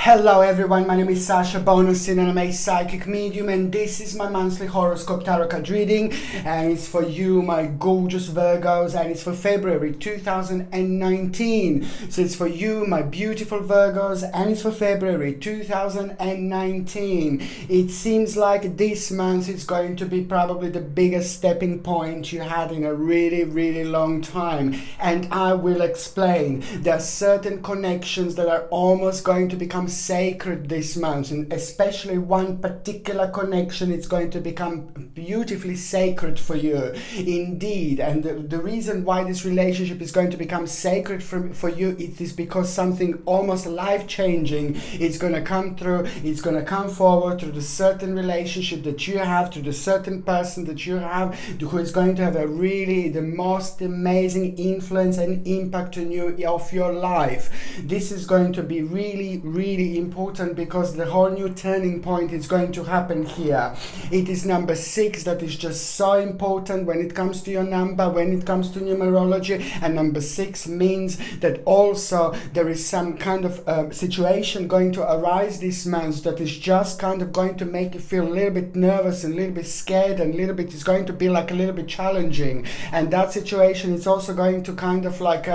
Hello everyone, my name is Sasha Bonasin and I'm a psychic medium, and this is my monthly horoscope tarot card reading, and it's for you, my gorgeous Virgos, and it's for February 2019. So it's for you, my beautiful Virgos, and it's for February 2019. It seems like this month is going to be probably the biggest stepping point you had in a really long time, and I will explain. There are certain connections that are almost going to become sacred this month, and especially one particular connection is going to become beautifully sacred for you indeed. And the reason why this relationship is going to become sacred for you, it is because something almost life-changing is going to come through. It's going to come forward through the certain relationship that you have, to the certain person that you have, who is going to have a really the most amazing influence and impact on you of your life. This is going to be really important, because the whole new turning point is going to happen here. It is number 6 that is just so important when it comes to your number, when it comes to numerology. And number 6 means that also there is some kind of situation going to arise this month that is just kind of going to make you feel a little bit nervous and a little bit scared, and a little bit is going to be like a little bit challenging. And that situation is also going to kind of like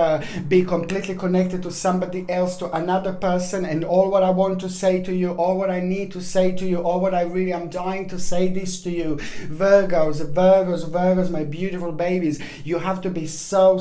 be completely connected to somebody else, to another person. And all what I want to say to you, all what I need to say to you, all what I really am dying to say this to you, Virgos, my beautiful babies, you have to be so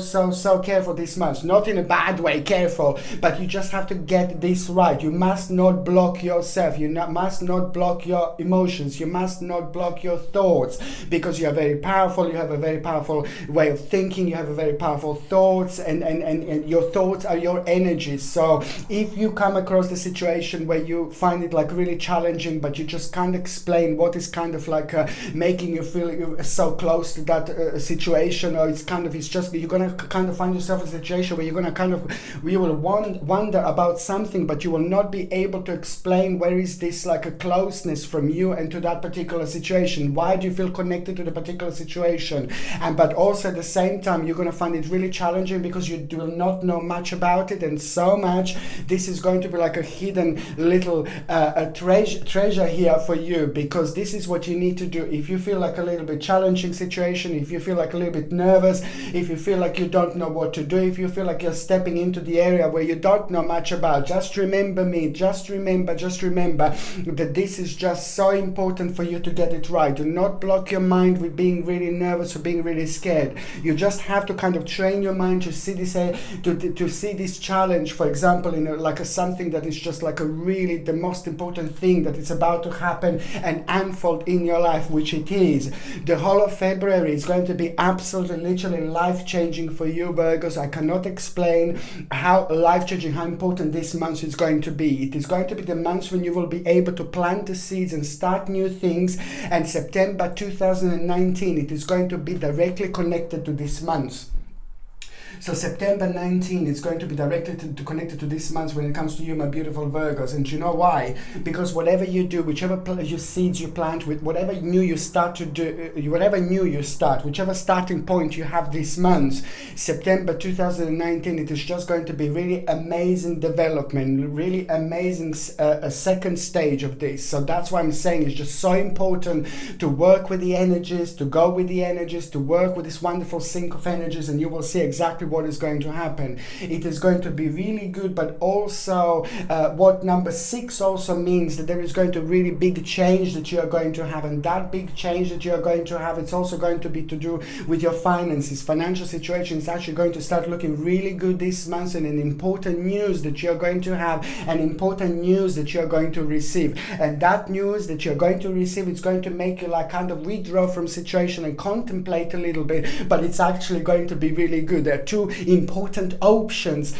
careful this month. Not in a bad way, careful, but you just have to get this right. You must not block yourself. You must not block your emotions. You must not block your thoughts, because you are very powerful. You have a very powerful way of thinking. You have a very powerful thoughts, and your thoughts are your energies. So if you come across the situation where you find it like really challenging, but you just can't explain what is kind of like making you feel you're so close to that situation, or it's just you're gonna kind of find yourself in a situation where you will wonder about something, but you will not be able to explain where is this like a closeness from you and to that particular situation. Why do you feel connected to the particular situation? But also at the same time, you're going to find it really challenging because you do not know much about it, and so much. This is going to be like a hidden little treasure here for you, because this is what you need to do. If you feel like a little bit challenging situation, if you feel like a little bit nervous, if you feel like you don't know what to do, if you feel like you're stepping into the area where you don't know much about, just remember that this is just so important for you to get it right. Do not block your mind with being really nervous or being really scared. You just have to kind of train your mind to see this to see this challenge, for example, like something that is just like a really the most important thing that is about to happen and unfold in your life, which it is. The whole of February is going to be absolutely literally life-changing for you, Virgos. I cannot explain how life-changing, how important this month is going to be. It is going to be the month when you will be able to plant the seeds and start new things, and September 2019, it is going to be directly connected to this month. So September 19 is going to be directly connected to this month when it comes to you, my beautiful Virgos. And you know why? Because whatever you do, whichever seeds you plant with, whatever new you start to do, whichever starting point you have this month, September 2019, it is just going to be really amazing development, really amazing a second stage of this. So that's why I'm saying it's just so important to work with the energies, to go with the energies, to work with this wonderful sync of energies, and you will see exactly what is going to happen. It is going to be really good, but also what number 6 also means, that there is going to really big change that you are going to have, and that big change that you are going to have, it's also going to be to do with your finances. Financial situation is actually going to start looking really good this month, and an important news that you're going to have, an important news that you're going to receive, and that news that you're going to receive, it's going to make you like kind of withdraw from situation and contemplate a little bit, but it's actually going to be really good. There are two important options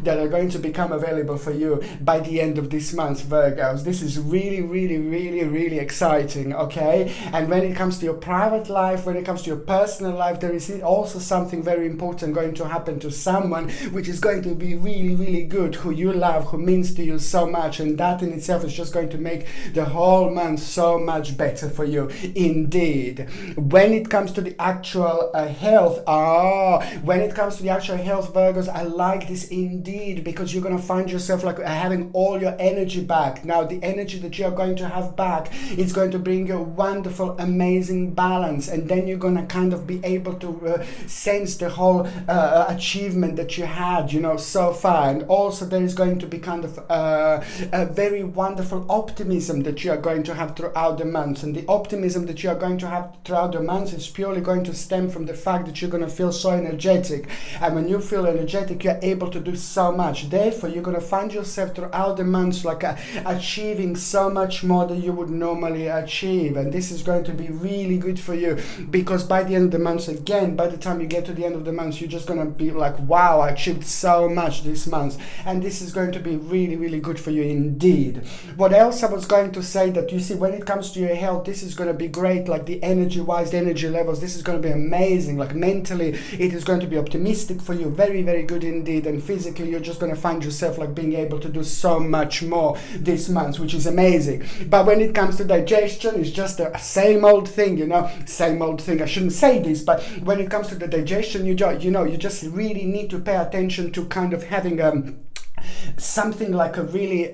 that are going to become available for you by the end of this month, Virgos. This is really exciting, okay? And when it comes to your private life, when it comes to your personal life, there is also something very important going to happen to someone, which is going to be really good, who you love, who means to you so much, and that in itself is just going to make the whole month so much better for you indeed. When it comes to the actual health When it comes to the actual health, Virgos, I like this indeed, because you're going to find yourself like having all your energy back. Now, the energy that you're going to have back is going to bring you a wonderful, amazing balance, and then you're going to kind of be able to sense the whole achievement that you had, you know, so far. And also there is going to be kind of a very wonderful optimism that you are going to have throughout the month. And the optimism that you are going to have throughout the month is purely going to stem from the fact that you're going to feel so energetic. And when you feel energetic, you're able to do so much. Therefore, you're going to find yourself throughout the month like achieving so much more than you would normally achieve. And this is going to be really good for you, because by the end of the month, again, by the time you get to the end of the month, you're just going to be like, wow, I achieved so much this month. And this is going to be really, really good for you indeed. What else I was going to say, that you see, when it comes to your health, this is going to be great, like the energy wise, the energy levels, this is going to be amazing. Like mentally, it is going to be optimistic for you, very, very good indeed. And physically, you're just going to find yourself like being able to do so much more this month, which is amazing. But when it comes to digestion, it's just the same old thing, you know, same old thing. I shouldn't say this, but when it comes to the digestion, you just really need to pay attention to kind of having something like a really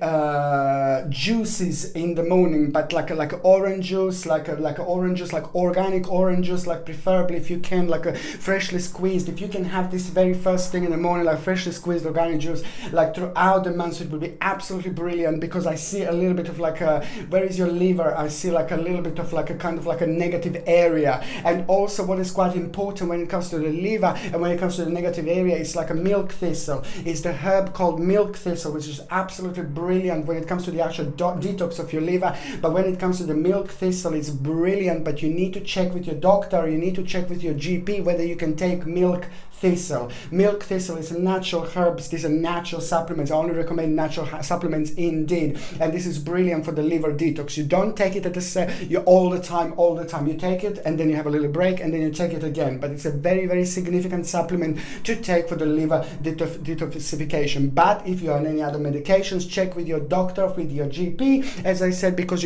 juices in the morning, but like orange juice, like orange juice, like organic orange juice, like preferably if you can, like a freshly squeezed. If you can have this very first thing in the morning, like freshly squeezed organic juice, like throughout the month, it will be absolutely brilliant. Because I see a little bit of like a, where is your liver? I see like a little bit of like a kind of like a negative area. And also what is quite important when it comes to the liver and when it comes to the negative area, it's like a milk thistle. It's the herb called milk thistle, which is absolutely brilliant when it comes to the actual detox of your liver. But when it comes to the milk thistle, it's brilliant, but you need to check with your doctor, you need to check with your GP whether you can take milk thistle. Milk thistle is a natural herbs. These are natural supplements. I only recommend natural supplements indeed. And this is brilliant for the liver detox. You don't take it at the all the time. You take it and then you have a little break and then you take it again. But it's a very, very significant supplement to take for the liver detoxification. But if you are on any other medications, check with your doctor, with your GP, as I said, because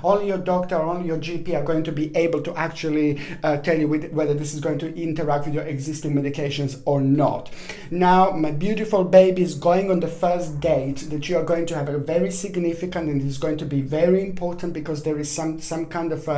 only your doctor or only your GP are going to be able to actually tell you whether this is going to interact with your existing medications or not. Now, my beautiful babies, going on the first date that you are going to have a very significant, and it's going to be very important, because there is some kind of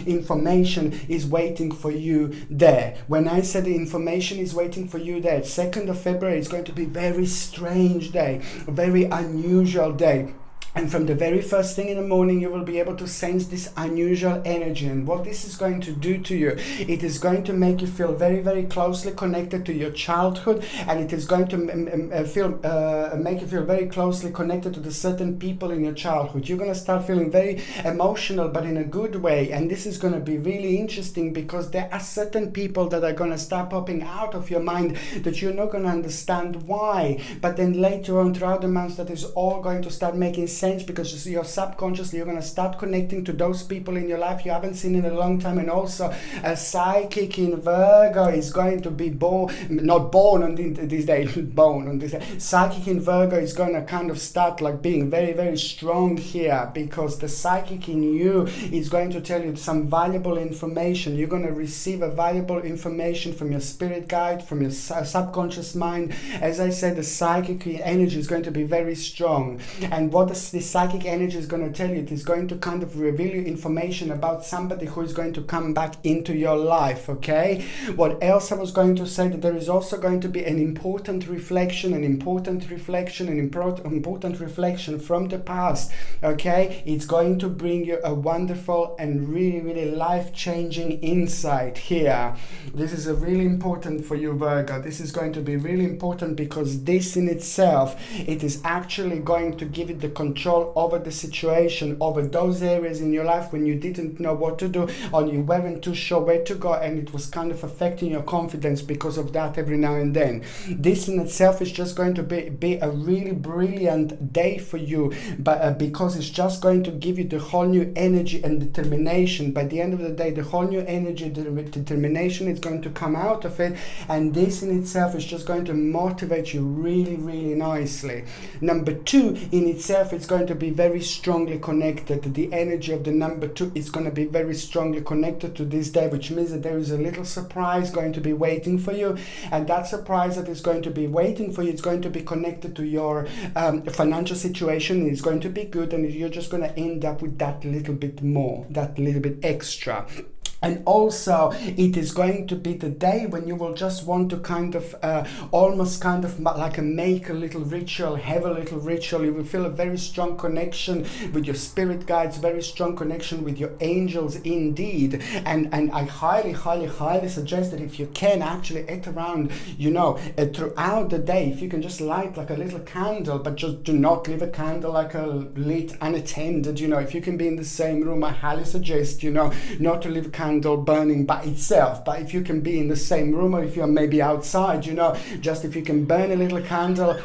information is waiting for you there. When I said the information is waiting for you there, 2nd of February is going to be a very strange day, a very unusual day. And from the very first thing in the morning, you will be able to sense this unusual energy. And what this is going to do to you, it is going to make you feel very, very closely connected to your childhood. And it is going to make you feel very closely connected to the certain people in your childhood. You're going to start feeling very emotional, but in a good way. And this is going to be really interesting, because there are certain people that are going to start popping out of your mind that you're not going to understand why. But then later on throughout the month, that is all going to start making sense, because you're subconsciously, you're going to start connecting to those people in your life you haven't seen in a long time. And also a psychic in Virgo is going to be born on this day. Psychic in Virgo is going to kind of start like being very, very strong here, because the psychic in you is going to tell you some valuable information. You're going to receive a valuable information from your spirit guide, from your subconscious mind. As I said, the psychic energy is going to be very strong. And what the psychic energy is going to tell you, it is going to kind of reveal you information about somebody who is going to come back into your life. Okay, what else I was going to say, that there is also going to be an important reflection from the past. Okay, it's going to bring you a wonderful and really, really life-changing insight here. This is a really important for you, Virgo. This is going to be really important, because this in itself, it is actually going to give it the control over the situation, over those areas in your life when you didn't know what to do, or you weren't too sure where to go, and it was kind of affecting your confidence because of that every now and then. This in itself is just going to be a really brilliant day for you, but because it's just going to give you the whole new energy and determination. By the end of the day, the whole new energy, determination is going to come out of it, and this in itself is just going to motivate you really, really nicely. Number 2, in itself, it's going to be very strongly connected. The energy of the number 2 is going to be very strongly connected to this day, which means that there is a little surprise going to be waiting for you, and that surprise that is going to be waiting for you is going to be connected to your financial situation. It's going to be good, and you're just going to end up with that little bit more, that little bit extra. And also, it is going to be the day when you will just want to kind of almost kind of like make a little ritual, have a little ritual. You will feel a very strong connection with your spirit guides, very strong connection with your angels indeed. And I highly suggest that if you can actually at around, throughout the day, if you can just light like a little candle, but just do not leave a candle like a lit unattended. If you can be in the same room, I highly suggest, not to leave a candle burning by itself, but if you can be in the same room, or if you're maybe outside, just if you can burn a little candle.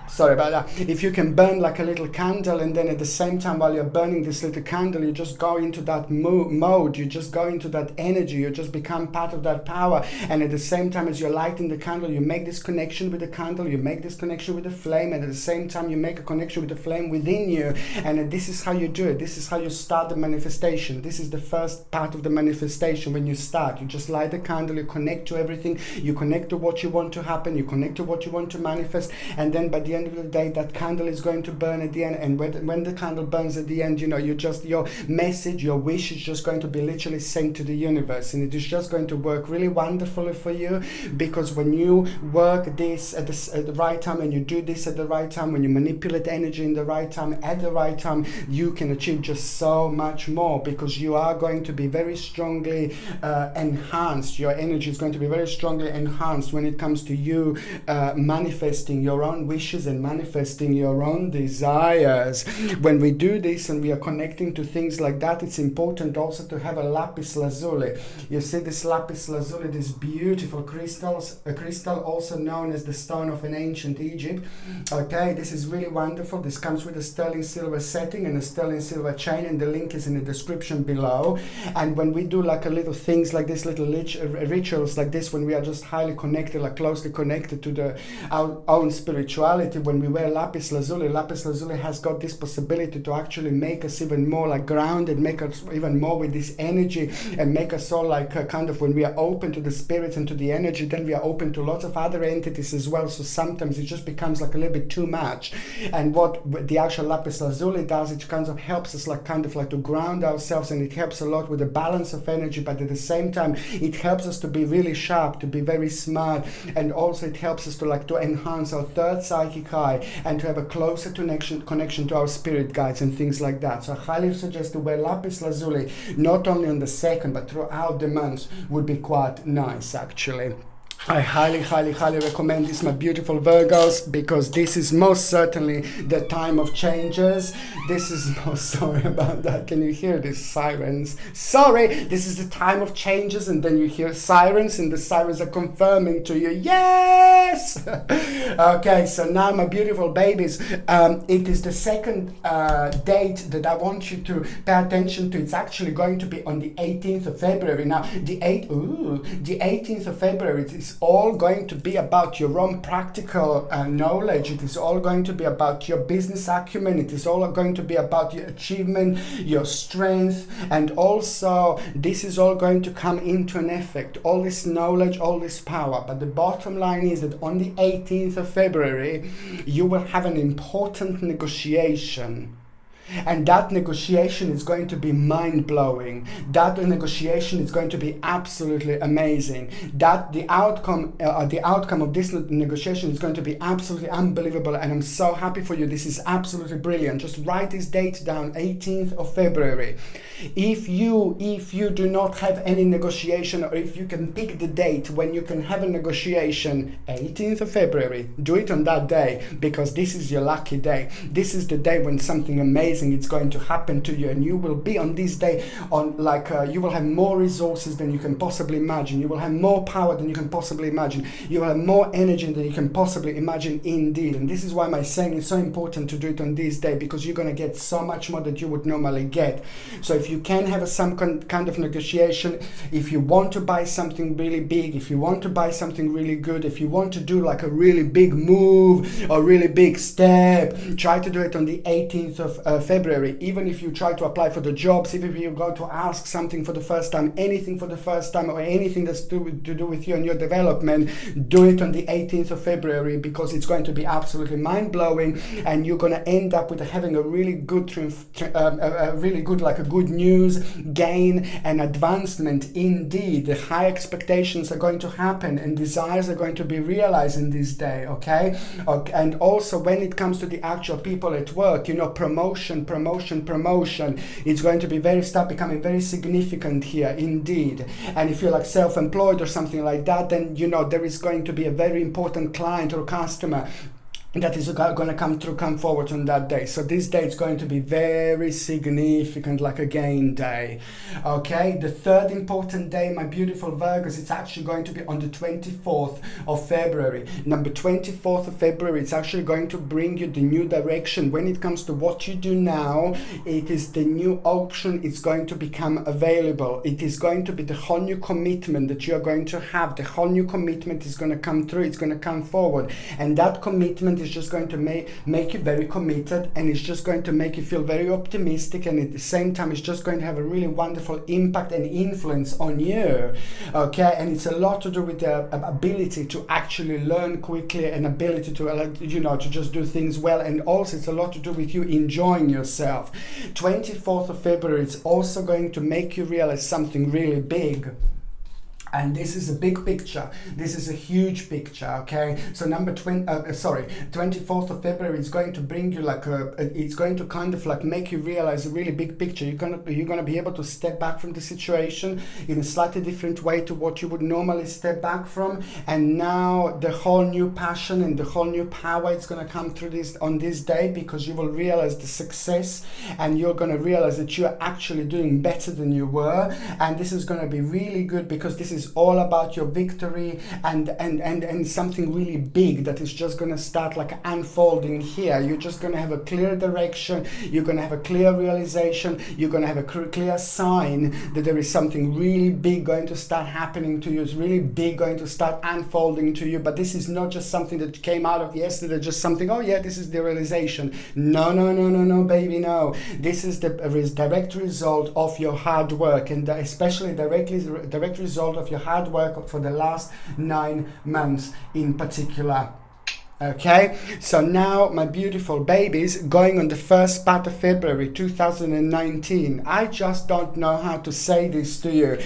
Sorry about that. If you can burn like a little candle, and then at the same time while you're burning this little candle, you just go into that mode, you just go into that energy, you just become part of that power. And at the same time as you're lighting the candle, you make this connection with the candle, you make this connection with the flame, and at the same time you make a connection with the flame within you. And this is how you do it. This is how you start the manifestation. This is the first part of the manifestation. When you start, you just light the candle, you connect to everything, you connect to what you want to happen, you connect to what you want to manifest, and then by the end of the day, that candle is going to burn at the end. And when the candle burns at the end, your message, your wish is just going to be literally sent to the universe, and it is just going to work really wonderfully for you. Because when you work this at the right time, and you do this at the right time, when you manipulate energy in the right time, at the right time, you can achieve just so much more, because you are going to be very strongly enhanced. Your energy is going to be very strongly enhanced when it comes to you manifesting your own wishes and manifesting your own desires. When we do this and we are connecting to things like that, it's important also to have a lapis lazuli. You see this lapis lazuli, this beautiful a crystal also known as the stone of an ancient Egypt. Okay, this is really wonderful. This comes with a sterling silver setting and a sterling silver chain, and the link is in the description below. And when we do like a little things like this, little rituals like this, when we are just highly connected, like closely connected to our own spirituality, when we wear lapis lazuli has got this possibility to actually make us even more like grounded, make us even more with this energy, and make us all like kind of, when we are open to the spirits and to the energy, then we are open to lots of other entities as well. So sometimes it just becomes like a little bit too much. And what the actual lapis lazuli does, it kind of helps us like kind of like to ground ourselves, and it helps a lot with the balance of energy, but at the same time it helps us to be really sharp, to be very smart, and also it helps us to like to enhance our third psychic eye, and to have a closer connection to our spirit guides and things like that. So I highly suggest to wear lapis lazuli not only on the 2nd but throughout the month. Would be quite nice actually. I highly recommend this, my beautiful Virgos, because this is most certainly the time of changes. This is sorry about that. Can you hear these sirens? Sorry, this is the time of changes, and then you hear sirens, and the sirens are confirming to you, yes! Okay, so now my beautiful babies, it is the second date that I want you to pay attention to. It's actually going to be on the 18th of February. Now, the 18th of February, it is all going to be about your own practical knowledge. It is all going to be about your business acumen. It is all going to be about your achievement, your strength, and also this is all going to come into an effect. All this knowledge, all this power. But the bottom line is that on the 18th of February, you will have an important negotiation. And that negotiation is going to be mind-blowing. That negotiation is going to be absolutely amazing. That the outcome of this negotiation is going to be absolutely unbelievable. And I'm so happy for you. This is absolutely brilliant. Just write this date down, 18th of February. If you do not have any negotiation, or if you can pick the date when you can have a negotiation, 18th of February, do it on that day, because this is your lucky day. This is the day when something amazing amazing it's going to happen to you, and you will be on this day on like you will have more resources than you can possibly imagine. You will have more power than you can possibly imagine. You will have more energy than you can possibly imagine indeed. And this is why my saying is so important to do it on this day, because you're going to get so much more that you would normally get. So if you can have some kind of negotiation, if you want to buy something really big, if you want to buy something really good, if you want to do like a really big move or really big step, try to do it on the 18th of February. Even if you try to apply for the jobs, even if you go to ask something for the first time, anything for the first time, or anything that's to do with you and your development, do it on the 18th of February, because it's going to be absolutely mind-blowing, and you're going to end up with having a really good really good, like a good news, gain and advancement indeed. The high expectations are going to happen and desires are going to be realized in this day, okay? And also when it comes to the actual people at work, you know, promotion, it's going to be start becoming very significant here indeed. And if you're like self-employed or something like that, then you know there is going to be a very important client or customer that is going to come forward on that day. So this day is going to be very significant, like a gain day. Okay, the third important day, my beautiful Virgos, it's actually going to be on the 24th of February. Number 24th of February, it's actually going to bring you the new direction. When it comes to what you do now, it is the new option. It's going to become available. It is going to be the whole new commitment that you're going to have. The whole new commitment is going to come through. It's going to come forward. And that commitment is just going to make you very committed, and it's just going to make you feel very optimistic, and at the same time it's just going to have a really wonderful impact and influence on you, okay? And it's a lot to do with the ability to actually learn quickly and ability to, you know, to just do things well, and also it's a lot to do with you enjoying yourself. 24th of February, it's also going to make you realize something really big. And this is a big picture. This is a huge picture, okay? So 24th of February is going to bring you like it's going to kind of like make you realize a really big picture. You're gonna be able to step back from the situation in a slightly different way to what you would normally step back from. And now the whole new passion and the whole new power is gonna come through on this day, because you will realize the success, and you're gonna realize that you're actually doing better than you were. And this is gonna be really good, because this is all about your victory and something really big that is just going to start like unfolding here. You're just going to have a clear direction, you're going to have a clear realization, you're going to have a clear sign that there is something really big going to start happening to you. It's really big going to start unfolding to you. But this is not just something that came out of yesterday, just something, oh yeah, this is the realization. No, baby, no. This is the direct result of your hard work, and especially direct result of your hard work for the last 9 months in particular. Okay, so now my beautiful babies, going on the first part of February 2019, I just don't know how to say this to you.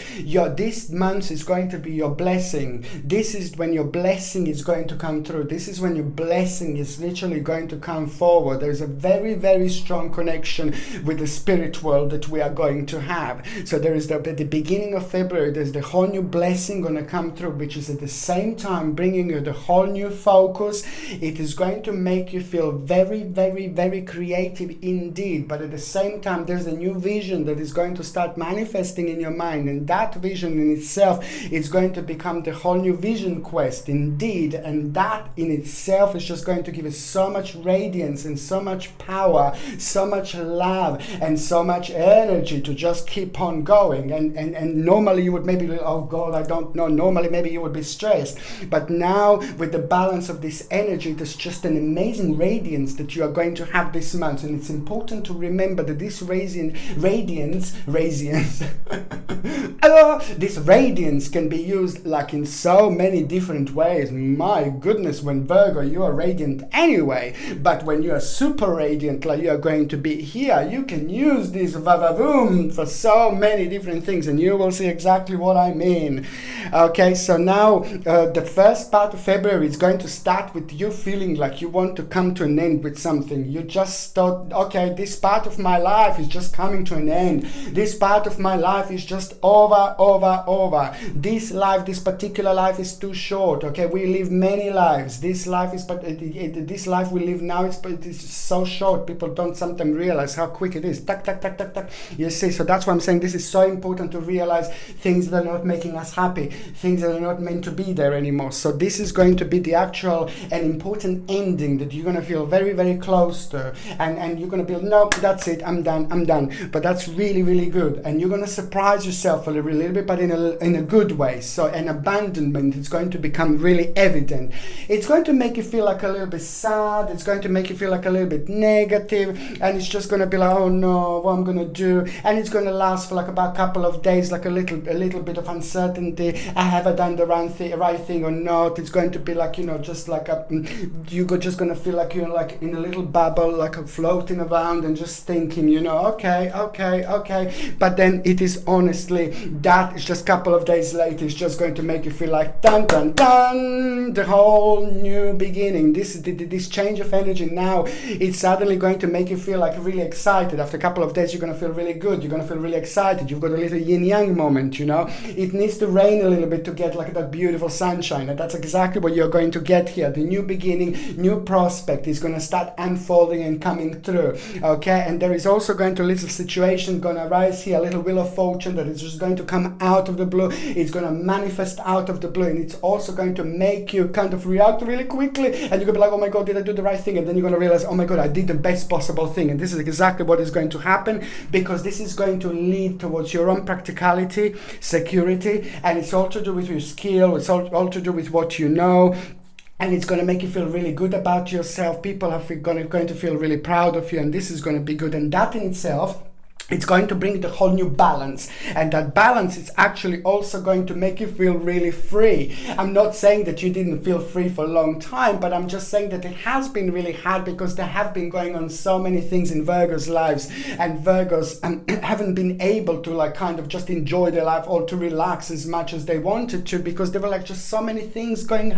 This month is going to be your blessing. This is when your blessing is going to come through. This is when your blessing is literally going to come forward. There's a very, very strong connection with the spirit world that we are going to have. So there is at the beginning of February, there's the whole new blessing going to come through, which is at the same time bringing you the whole new focus. It is going to make you feel very, very, very creative indeed. But at the same time, there's a new vision that is going to start manifesting in your mind. And that vision in itself is going to become the whole new vision quest indeed. And that in itself is just going to give us so much radiance and so much power, so much love and so much energy to just keep on going. And normally you would maybe, oh God, I don't know. Normally maybe you would be stressed. But now with the balance of this energy, there's just an amazing radiance that you are going to have this month. And it's important to remember that this radiance this radiance can be used like in so many different ways. My goodness, when Virgo, you are radiant anyway, but when you are super radiant like you are going to be here, you can use this vavavoom for so many different things, and you will see exactly what I mean. Okay, so now the first part of February is going to start with you feeling like you want to come to an end with something. You just thought, okay, this part of my life is just coming to an end. This part of my life is just over. This life, this particular life is too short. Okay, we live many lives. This life is, but this life we live now it's so short. People don't sometimes realize how quick it is. Tuck. You see, so that's why I'm saying this is so important to realize things that are not making us happy, things that are not meant to be there anymore. So this is going to be the actual and important ending that you're going to feel very, very close to, and you're going to be, no, that's it, I'm done. But that's really, really good, and you're going to surprise yourself a little bit, but in a good way. So an abandonment is going to become really evident. It's going to make you feel like a little bit sad. It's going to make you feel like a little bit negative, and it's just going to be like, oh no, what I'm going to do, and it's going to last for like about a couple of days, like a little bit of uncertainty. I have I done the right thing or not? It's going to be like, just like you're just going to feel like you're like in a little bubble, like floating around and just thinking, okay. But then it is honestly, that is just a couple of days later, it's just going to make you feel like dun, the whole new beginning. This change of energy now, it's suddenly going to make you feel like really excited. After a couple of days, you're going to feel really good. You're going to feel really excited. You've got a little yin-yang moment, It needs to rain a little bit to get like that beautiful sunshine. And that's exactly what you're going to get here. The new beginning, new prospect is going to start unfolding and coming through. Okay, and there is also going to a little situation going to arise here, a little wheel of fortune that is just going to come out of the blue. It's going to manifest out of the blue, and it's also going to make you kind of react really quickly, and you're going to be like, oh my god, did I do the right thing? And then you're going to realize, oh my god, I did the best possible thing. And this is exactly what is going to happen, because this is going to lead towards your own practicality, security, and it's all to do with your skill. It's all to do with what you know. And it's going to make you feel really good about yourself. People are going to feel really proud of you, and this is going to be good. And that in itself, it's going to bring the whole new balance, and that balance is actually also going to make you feel really free. I'm not saying that you didn't feel free for a long time, but I'm just saying that it has been really hard, because there have been going on so many things in Virgo's lives, and Virgos haven't been able to like kind of just enjoy their life or to relax as much as they wanted to, because there were like just so many things going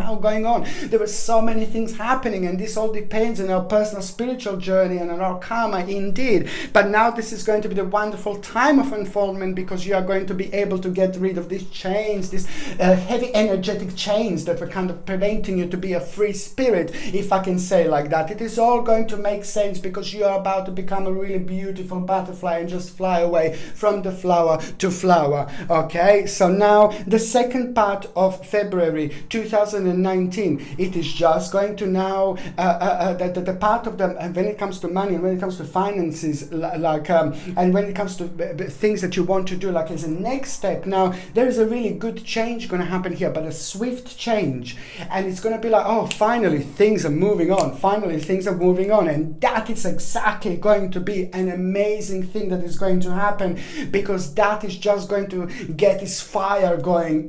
on. There were so many things happening, and this all depends on our personal spiritual journey and on our karma indeed. But now this is going to be the wonderful time of unfoldment, because you are going to be able to get rid of these chains, these heavy energetic chains that were kind of preventing you to be a free spirit, if I can say like that. It is all going to make sense, because you are about to become a really beautiful butterfly and just fly away from the flower to flower. Okay, so now the second part of February 2019, it is just going to now the part of them, when it comes to money and when it comes to finances, and when it comes to things that you want to do, like as a next step, now there is a really good change going to happen here, but a swift change, and it's going to be like, oh, finally things are moving on, and that is exactly going to be an amazing thing that is going to happen, because that is just going to get this fire going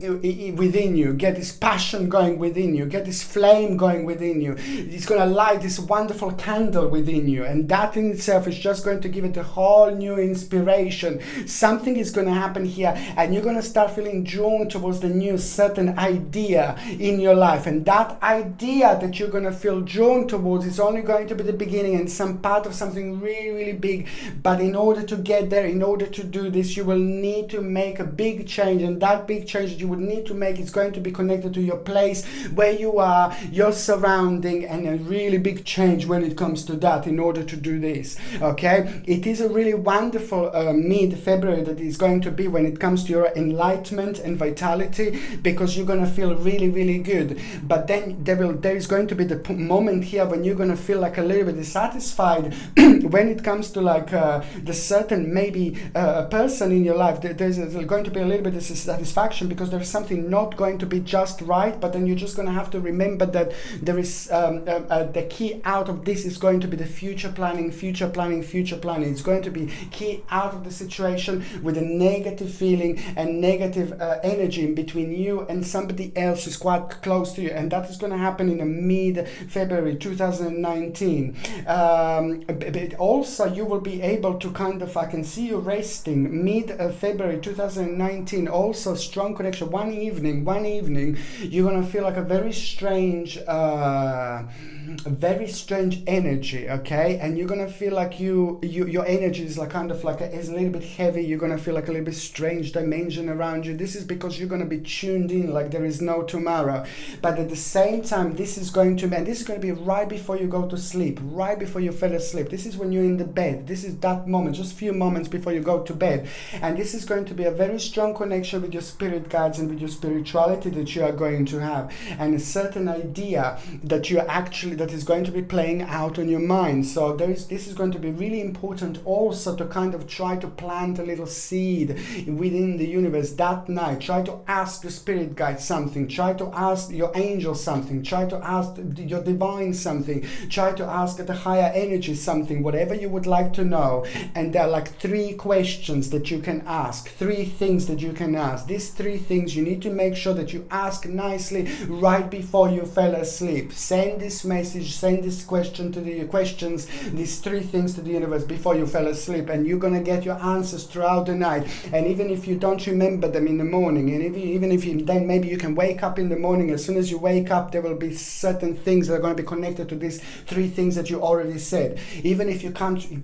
within you, get this passion going within you, get this flame going within you. It's going to light this wonderful candle within you, and that in itself is just going to give it a whole new inspiration. Something is going to happen here, and you're going to start feeling drawn towards the new certain idea in your life, and that idea that you're going to feel drawn towards is only going to be the beginning and some part of something really, really big. But in order to get there, in order to do this, you will need to make a big change, and that big change that you would need to make is going to be connected to your place where you are, your surrounding, and a really big change when it comes to that in order to do this. Okay, it is a really wonderful mid-February that is going to be when it comes to your enlightenment and vitality, because you're going to feel really, really good. But then there is going to be the moment here when you're going to feel like a little bit dissatisfied when it comes to like the certain maybe a person in your life. There's going to be a little bit of dissatisfaction because there's something not going to be just right, but then you're just going to have to remember that there is the key out of this is going to be the future planning. It's going to be key out of the situation with a negative feeling and negative energy in between you and somebody else who's quite close to you, and that is going to happen in the mid-February 2019. But also you will be able to kind of, I can see you resting mid-February 2019, also strong connection. One evening you're going to feel like a very strange energy, okay? And you're gonna feel like your energy is like kind of like is a little bit heavy. You're gonna feel like a little bit strange dimension around you. This is because you're gonna be tuned in like there is no tomorrow. But at the same time, this is going to be right before you go to sleep, right before you fell asleep. This is when you're in the bed. This is that moment, just a few moments before you go to bed. And this is going to be a very strong connection with your spirit guides and with your spirituality that you are going to have, and a certain idea that that is going to be playing out on your mind. So this is going to be really important also to kind of try to plant a little seed within the universe that night. Try to ask your spirit guide something, try to ask your angel something, try to ask your divine something, try to ask the higher energy something, whatever you would like to know. And there are like 3 questions that you can ask, 3 things that you can ask. These 3 things you need to make sure that you ask nicely right before you fell asleep. Send this message, send this question to the questions, these 3 things to the universe before you fell asleep, and you're gonna get your answers throughout the night. And even if you don't remember them in the morning, and even if you then maybe you can wake up in the morning, as soon as you wake up there will be certain things that are going to be connected to these 3 things that you already said. Even if you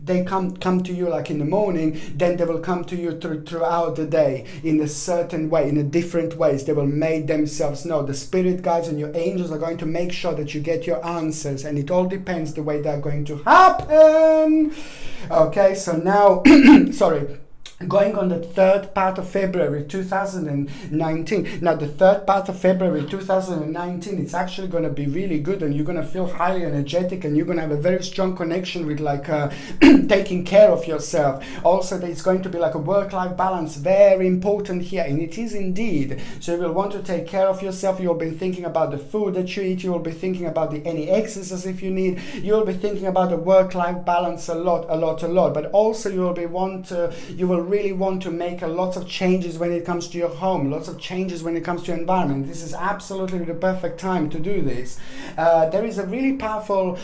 they come to you like in the morning, then they will come to you throughout the day in a certain way, in a different ways. They will make themselves known. The spirit guides and your angels are going to make sure that you get your answers, and it all depends the way they're going to happen. Okay, so now sorry, going on the 3rd part of February 2019. Now the 3rd part of February 2019, it's actually going to be really good, and you're going to feel highly energetic, and you're going to have a very strong connection with like taking care of yourself. Also, it's going to be like a work-life balance, very important here, and it is indeed. So you will want to take care of yourself. You'll be thinking about the food that you eat. You will be thinking about any exercise if you need. You will be thinking about the work-life balance a lot. But also you will really want to make a lot of changes when it comes to your home, lots of changes when it comes to your environment. This is absolutely the perfect time to do this. There is a really powerful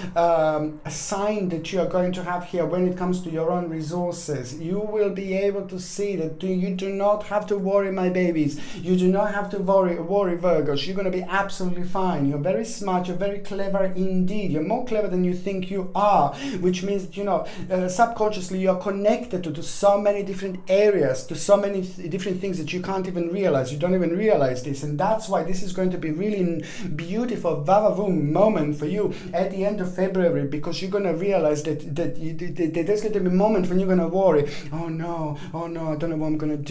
sign that you are going to have here when it comes to your own resources. You will be able to see that you do not have to worry, my babies. You do not have to worry Virgos. You're going to be absolutely fine. You're very smart. You're very clever indeed. You're more clever than you think you are, which means that, subconsciously you're connected to so many different areas, to so many different things that you can't even realize. You don't even realize this, and that's why this is going to be really beautiful vavavoom moment for you at the end of February, because you're going to realize that there's going to be a moment when you're going to worry. Oh no, I don't know what I'm going to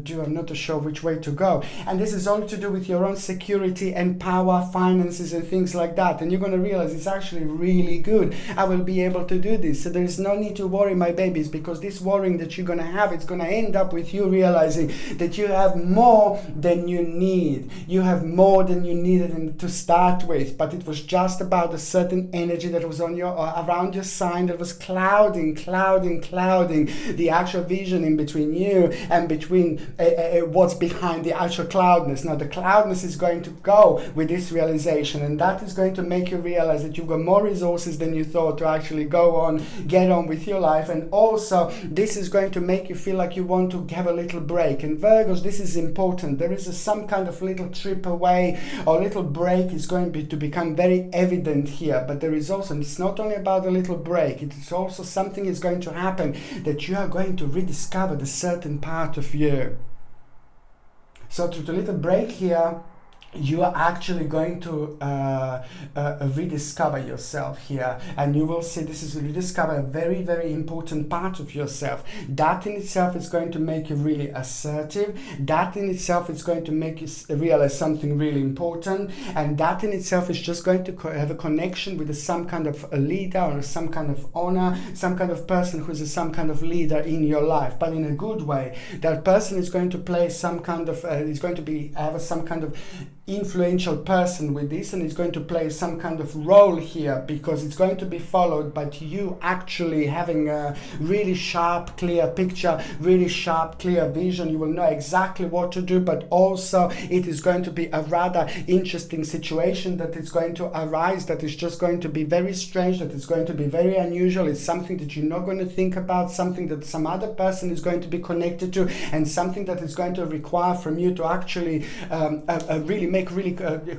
do. I'm not sure which way to go. And this is all to do with your own security and power, finances and things like that. And you're going to realize it's actually really good. I will be able to do this. So there is no need to worry, my babies, because this worrying that you're going to have, it's going to end up with you realizing that you have more than you need. You have more than you needed to start with, but it was just about a certain energy that was on around your sign that was clouding the actual vision in between you and between what's behind the actual cloudness. Now the cloudness is going to go with this realization, and that is going to make you realize that you've got more resources than you thought to actually get on with your life. And also this is going to make you feel like you want to have a little break. And Virgos, this is important. There is some kind of little trip away or little break is going to become very evident here. But there is also, it's not only about a little break, it's also something is going to happen that you are going to rediscover the certain part of you. So through the little break here, you are actually going to rediscover yourself here, and you will see this is rediscover a very, very important part of yourself. That in itself is going to make you really assertive. That in itself is going to make you realize something really important, and that in itself is just going to have a connection with some kind of a leader or some kind of honor, some kind of person who is some kind of leader in your life, but in a good way. That person is going to play some kind of is going to have some kind of influential person with this, and it's going to play some kind of role here, because it's going to be followed by you actually having a really sharp, clear picture, really sharp, clear vision. You will know exactly what to do, but also it is going to be a rather interesting situation that is going to arise, that is just going to be very strange, that is going to be very unusual. It's something that you're not going to think about, something that some other person is going to be connected to, and something that is going to require from you to actually really make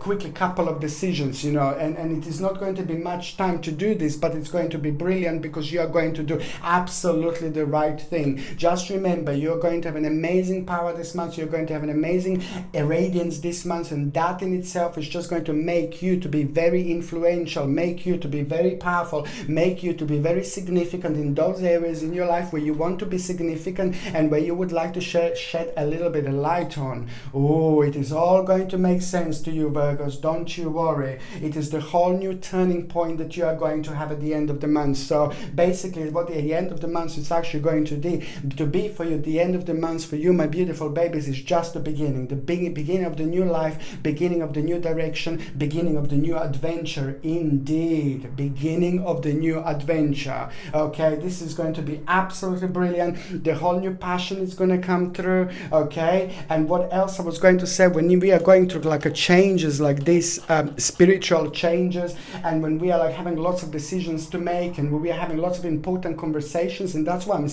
quickly couple of decisions, and it is not going to be much time to do this, but it's going to be brilliant, because you are going to do absolutely the right thing. Just remember, you're going to have an amazing power this month, you're going to have an amazing radiance this month, and that in itself is just going to make you to be very influential, make you to be very powerful, make you to be very significant in those areas in your life where you want to be significant and where you would like to shed a little bit of light on. Oh, it is all going to make sense to you, Virgos, don't you worry. It is the whole new turning point that you are going to have at the end of the month. So basically what at the end of the month is actually going to be for you, the end of the month for you, my beautiful babies, is just the beginning, beginning of the new life, beginning of the new direction, beginning of the new adventure. Indeed, beginning of the new adventure. Okay, this is going to be absolutely brilliant. The whole new passion is going to come through. Okay, and what else I was going to say, when we are going through like a changes like this, spiritual changes, and when we are like having lots of decisions to make, and when we are having lots of important conversations, and that's what I'm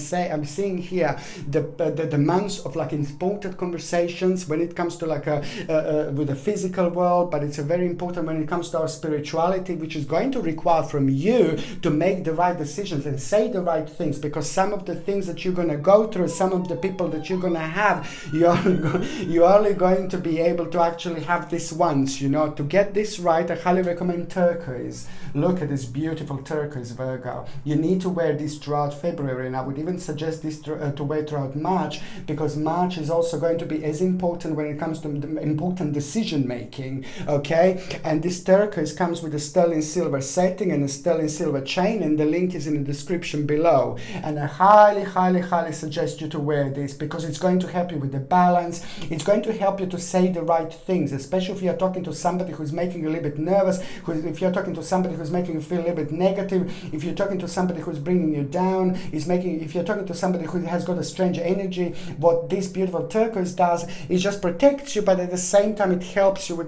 seeing here, the months of like important conversations when it comes to like with the physical world, but it's a very important when it comes to our spirituality, which is going to require from you to make the right decisions and say the right things, because some of the things that you're going to go through, some of the people that you're going to have, you're only going to be able to actually have this once. To get this right, I highly recommend turquoise. Look at this beautiful turquoise, Virgo. You need to wear this throughout February, and I would even suggest this to wear throughout March, because March is also going to be as important when it comes to important decision making. Okay, and this turquoise comes with a sterling silver setting and a sterling silver chain, and the link is in the description below. And I highly suggest you to wear this, because it's going to help you with the balance. It's going to help you to say the right things, especially if you're talking to somebody who's making you a little bit nervous, if you're talking to somebody who's making you feel a little bit negative, if you're talking to somebody who's bringing you down, if you're talking to somebody who has got a strange energy. What this beautiful turquoise does is just protects you, but at the same time it helps you with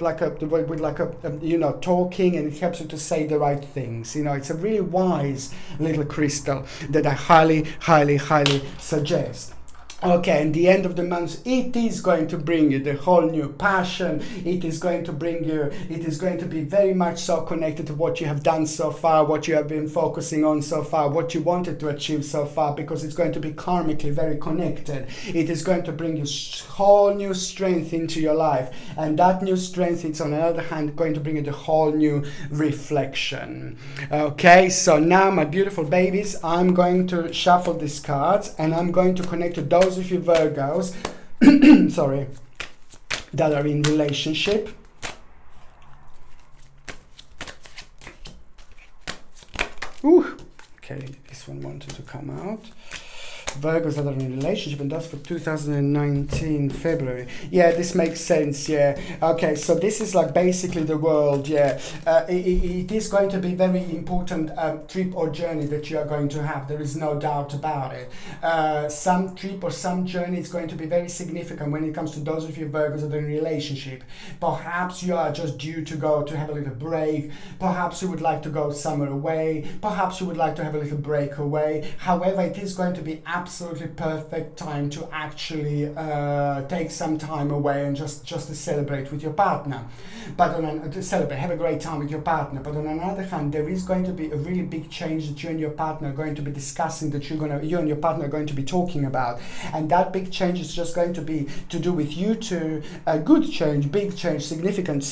talking, and it helps you to say the right things. It's a really wise little crystal that I highly suggest. Okay, and the end of the month, it is going to bring you the whole new passion. It is going to be very much so connected to what you have done so far, what you have been focusing on so far, what you wanted to achieve so far, because it's going to be karmically very connected. It is going to bring you whole new strength into your life, and that new strength is on the other hand going to bring you the whole new reflection. Okay, so now my beautiful babies, I'm going to shuffle these cards, and I'm going to connect to those of you Virgos sorry, that are in relationship. Ooh, okay, this one wanted to come out. Virgos that are in a relationship, and that's for 2019 February. Yeah, this makes sense. Yeah, okay, so this is like basically the world. Yeah, it is going to be very important trip or journey that you are going to have. There is no doubt about it. Some trip or some journey is going to be very significant when it comes to those of you Virgos that are in a relationship. Perhaps you are just due to go to have a little break. Perhaps you would like to go somewhere away. Perhaps you would like to have a little break away. However, it is going to be absolutely perfect time to actually take some time away and just to celebrate with your partner. But to celebrate, have a great time with your partner. But on another hand, there is going to be a really big change that you and your partner are going to be discussing, that you and your partner are going to be talking about. And that big change is just going to be to do with you two, a good change, big change, significant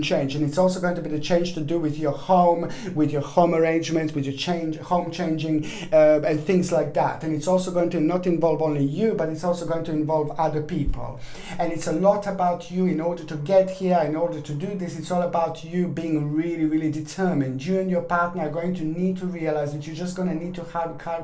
change. And it's also going to be the change to do with your home arrangements, with your home changing and things like that. And it's also also going to not involve only you, but it's also going to involve other people. And it's a lot about you. In order to get here, in order to do this, it's all about you being really, really determined. You and your partner are going to need to realize that you're just going to need to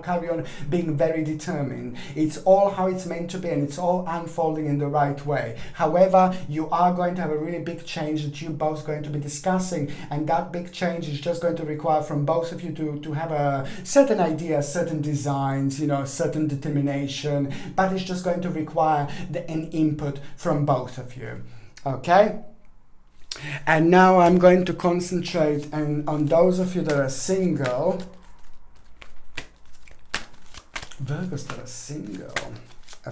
carry on being very determined. It's all how it's meant to be, and it's all unfolding in the right way. However, you are going to have a really big change that you're both going to be discussing, and that big change is just going to require from both of you to have a certain idea, certain designs, you know, certain determination, but it's just going to require an input from both of you. Okay? And now I'm going to concentrate on those of you that are single, Virgos that are single,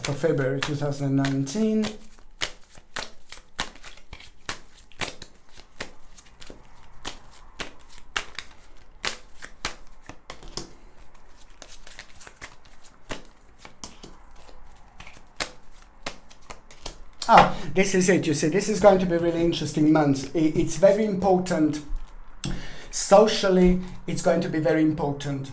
for February 2019. This is it. You see, this is going to be a really interesting month. It's very important. Socially, it's going to be very important.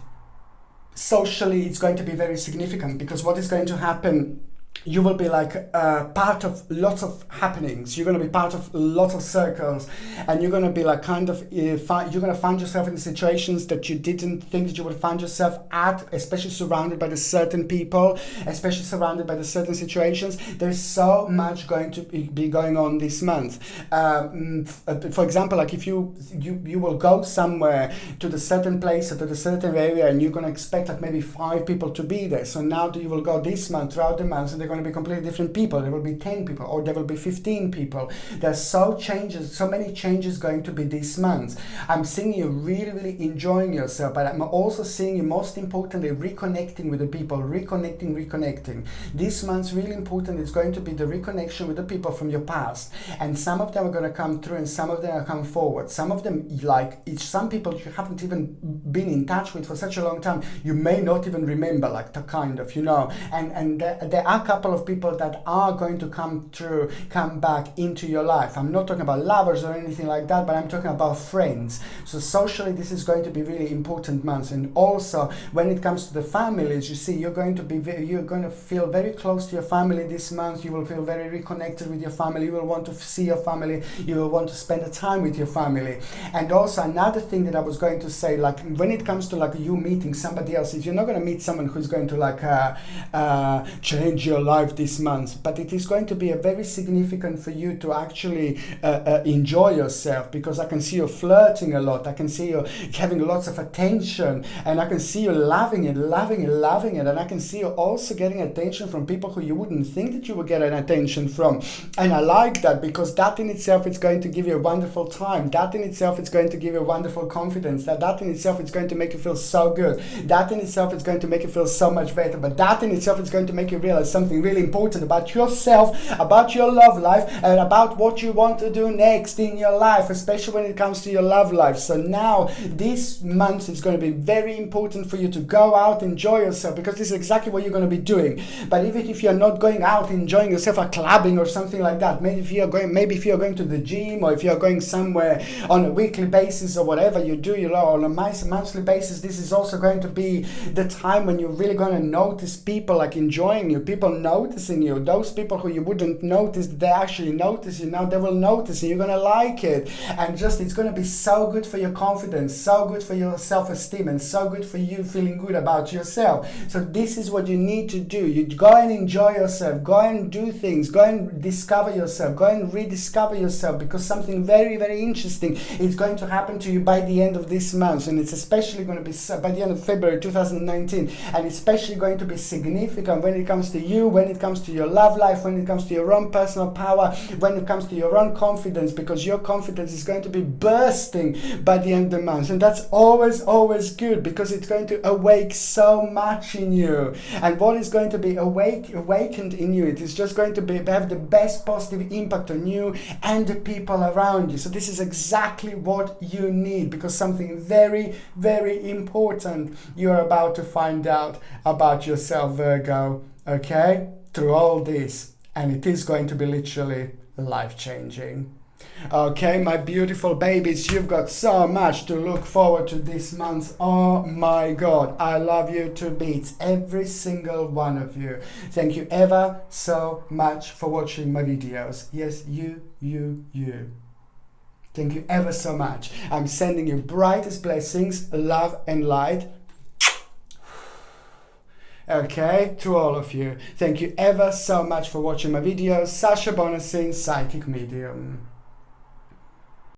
Socially, it's going to be very significant, because what is going to happen, you will be like part of lots of happenings. You're going to be part of lots of circles, and you're going to be like kind of, you're going to find yourself in situations that you didn't think that you would find yourself at, especially surrounded by the certain people, especially surrounded by the certain situations. There's so much going to be going on this month. For example, like if you will go somewhere to the certain place or to the certain area, and you're going to expect like maybe 5 people to be there. So now you will go this month, throughout the month, and they're going to be completely different people. There will be 10 people, or there will be 15 people. There's so many changes going to be this month. I'm seeing you really, really enjoying yourself, but I'm also seeing you, most importantly, reconnecting with the people, reconnecting. This month's really important. It's going to be the reconnection with the people from your past, and some of them are going to come through, and some of them are come forward. Some of them, some people you haven't even been in touch with for such a long time, you may not even remember, like the kind of, you know, and there are a couple of people that are going to come back into your life. I'm not talking about lovers or anything like that, but I'm talking about friends. So socially, this is going to be really important month. And also, when it comes to the families, you see, you're going to feel very close to your family this month. You will feel very reconnected with your family. You will want to see your family. You will want to spend a time with your family. And also, another thing that I was going to say, like when it comes to like you meeting somebody else, is you're not going to meet someone who's going to like change your life this month, but it is going to be a very significant for you to actually enjoy yourself, because I can see you flirting a lot. I can see you having lots of attention, and I can see you loving it, and I can see you also getting attention from people who you wouldn't think that you would get an attention from. And I like that, because that in itself is going to give you a wonderful time. That in itself is going to give you a wonderful confidence. That in itself is going to make you feel so good. That in itself is going to make you feel so much better. But that in itself is going to make you realize something really important about yourself, about your love life, and about what you want to do next in your life, especially when it comes to your love life. So now this month is going to be very important for you to go out, enjoy yourself, because this is exactly what you're going to be doing. But even if you're not going out enjoying yourself or clubbing or something like that, maybe if you're going to the gym, or if you're going somewhere on a weekly basis or whatever you do, you know, on a monthly basis, this is also going to be the time when you're really going to notice people like enjoying you, people noticing you. Those people who you wouldn't notice, they actually notice you. Now they will notice you. You're going to like it. And just, it's going to be so good for your confidence, so good for your self-esteem, and so good for you feeling good about yourself. So this is what you need to do. You go and enjoy yourself. Go and do things. Go and discover yourself. Go and rediscover yourself, because something very, very interesting is going to happen to you by the end of this month. And it's especially going to be by the end of February 2019. And especially going to be significant when it comes to you, when it comes to your love life, when it comes to your own personal power, when it comes to your own confidence, because your confidence is going to be bursting by the end of the month. And that's always, always good, because it's going to awake so much in you. And what is going to be awakened in you, it is just going to have the best positive impact on you and the people around you. So this is exactly what you need, because something very, very important you're about to find out about yourself, Virgo, okay? Through all this. And it is going to be literally life-changing. Okay, my beautiful babies, you've got so much to look forward to this month. Oh my God, I love you to bits, every single one of you. Thank you ever so much for watching my videos. Yes, you. Thank you ever so much. I'm sending you brightest blessings, love and light. Okay, to all of you. Thank you ever so much for watching my videos. Sasha Bonasin, Psychic Medium.